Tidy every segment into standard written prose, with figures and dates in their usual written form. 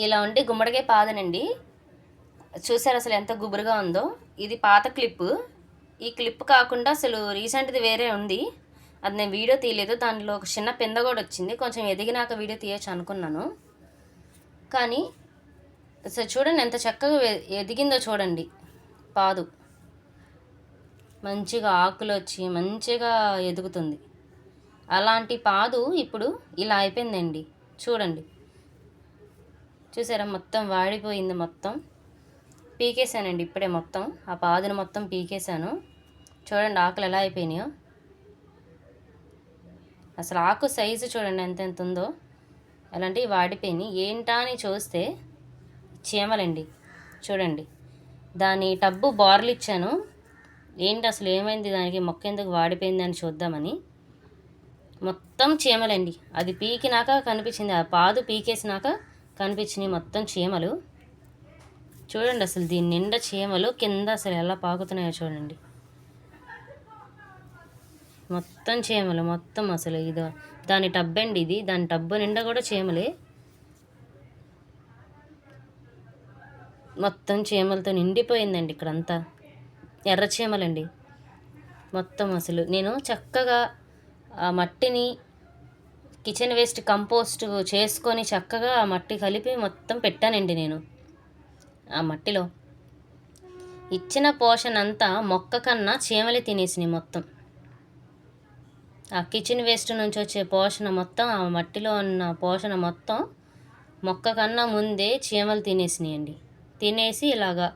ఇలా ఉంటే గుమ్మడికాయ పాదనండి. చూసారు అసలు ఎంత గుబురుగా ఉందో. ఇది పాత క్లిప్పు. ఈ క్లిప్ కాకుండా అసలు రీసెంట్ది వేరే ఉంది. అది నేను వీడియో తీయలేదు. దానిలో ఒక చిన్న పింద కూడా వచ్చింది. కొంచెం ఎదిగినాక వీడియో తీయచ్చు అనుకున్నాను. కానీ అసలు చూడండి ఎంత చక్కగా ఎదిగిందో చూడండి. పాదు మంచిగా ఆకులు వచ్చి మంచిగా ఎదుగుతుంది. అలాంటి పాదు ఇప్పుడు ఇలా అయిపోయిందండి. చూడండి, చూసారా మొత్తం వాడిపోయింది. మొత్తం పీకేసానండి ఇప్పుడే. మొత్తం ఆ పాదును మొత్తం పీకేశాను. చూడండి ఆకులు ఎలా అయిపోయినాయో. అసలు ఆకు సైజు చూడండి ఎంత ఉందో. అలాంటివి వాడిపోయినాయి. ఏంటా అని చూస్తే చీమలండి. చూడండి, దాని టబ్బు బార్లు ఇచ్చాను. ఏంటి అసలు ఏమైంది దానికి, మొక్క ఎందుకు వాడిపోయింది అని చూద్దామని. మొత్తం చీమలండి. అది పీకినాక కనిపించింది, ఆ పాదు పీకేసినాక కనిపించినాయి మొత్తం చీమలు. చూడండి అసలు దీని నిండా చీమలు. కింద అసలు ఎలా పాకుతున్నాయో చూడండి. మొత్తం చీమలు మొత్తం. అసలు ఇది దాని టబ్ అండి. ఇది దాని టబ్బు నిండా కూడా చీమలే. మొత్తం చీమలతో నిండిపోయిందండి ఇక్కడంతా. ఎర్ర చీమలండి మొత్తం. అసలు నేను చక్కగా ఆ మట్టిని కిచెన్ వేస్ట్ కంపోస్ట్ చేసుకొని చక్కగా ఆ మట్టి కలిపి మొత్తం పెట్టానండి నేను. ఆ మట్టిలో ఇచ్చిన పోషణ అంతా మొక్క కన్నా చీమలే తినేసినాయి మొత్తం. ఆ కిచెన్ వేస్ట్ నుంచి వచ్చే పోషణ మొత్తం, ఆ మట్టిలో ఉన్న పోషణ మొత్తం మొక్క కన్నా ముందే చీమలు తినేసినాయండి. తినేసి ఇలాగా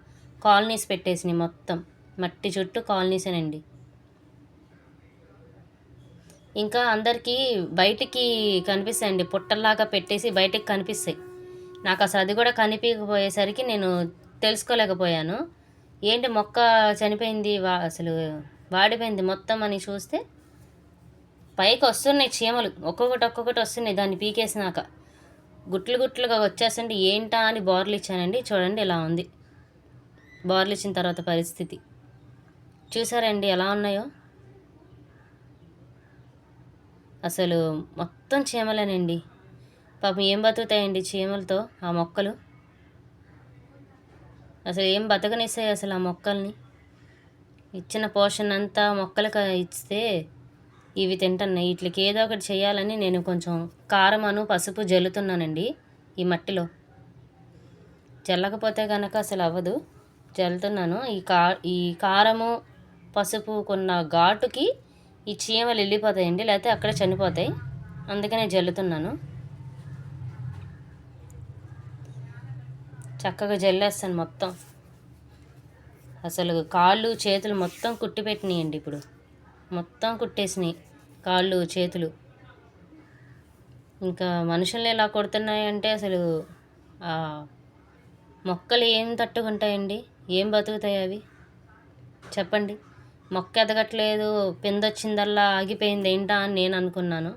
కాలనీస్ పెట్టేసినాయి మొత్తం. మట్టి చుట్టూ కాలనీసేనండి. ఇంకా అందరికీ బయటికి కనిపిస్తాయండి, పుట్టల్లాగా పెట్టేసి బయటికి కనిపిస్తాయి. నాకు అసలు అది కూడా కనిపించకపోయేసరికి నేను తెలుసుకోలేకపోయాను. ఏంటి మొక్క చనిపోయింది, అసలు వాడిపోయింది మొత్తం అని చూస్తే పైకి వస్తున్నాయి చీమలు. ఒక్కొక్కటి వస్తున్నాయి. దాన్ని పీకేసినాక గుట్లు గుట్లుగా వచ్చేసండి. ఏంటా అని బోర్లు ఇచ్చానండి. చూడండి ఇలా ఉంది బోర్లు ఇచ్చిన తర్వాత పరిస్థితి. చూసారండి ఎలా ఉన్నాయో. అసలు మొత్తం చీమలేనండి. పాపం ఏం బతుకుతాయండి చీమలతో ఆ మొక్కలు. అసలు ఏం బతకనిస్తాయి అసలు ఆ మొక్కల్ని. ఇచ్చిన పోషణ అంతా మొక్కలకు ఇస్తే ఇవి తింటున్నాయి. వీటికి ఏదో ఒకటి చేయాలని నేను కొంచెం కారమను పసుపు జల్లుతున్నానండి ఈ మట్టిలో. జల్లకపోతే కనుక అసలు అవ్వదు. జల్లుతున్నాను. ఈ కారము పసుపు కొన్న ఘాటుకి ఈ చీమలు వెళ్ళిపోతాయండి, లేకపోతే అక్కడే చనిపోతాయి. అందుకనే జల్లుతున్నాను. చక్కగా జల్లేస్తాను మొత్తం. అసలు కాళ్ళు చేతులు మొత్తం కుట్టి పెట్టినాయండి. ఇప్పుడు మొత్తం కుట్టేసినాయి కాళ్ళు చేతులు. ఇంకా మనుషుల్ని ఎలా కొడుతున్నాయంటే అసలు ఆ మొక్కలు ఏం తట్టుకుంటాయండి, ఏం బతుకుతాయి అవి చెప్పండి. మొక్క ఎదగట్లేదు, పిందొచ్చిందల్లా ఆగిపోయింది ఏంటా అని నేను అనుకున్నాను.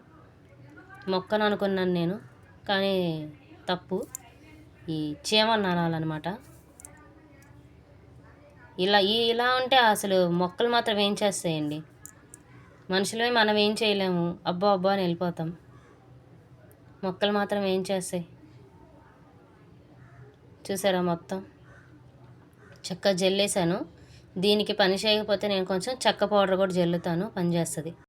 మొక్కను అనుకున్నాను నేను, కానీ తప్పు. ఈ చీమలు అనాలన్నమాట. ఇలా ఉంటే అసలు మొక్కలు మాత్రం ఏం చేస్తాయండి. మనుషులమే మనం ఏం చేయలేము. అబ్బా అని వెళ్ళిపోతాం. మొక్కలు మాత్రం ఏం చేస్తాయి. చూసారా మొత్తం చక్కగా జల్లేసాను. దీనికి పని చేయకపోతే నేను కొంచెం చెక్క పౌడర్ కూడా జల్లుతాను, పనిచేస్తుంది.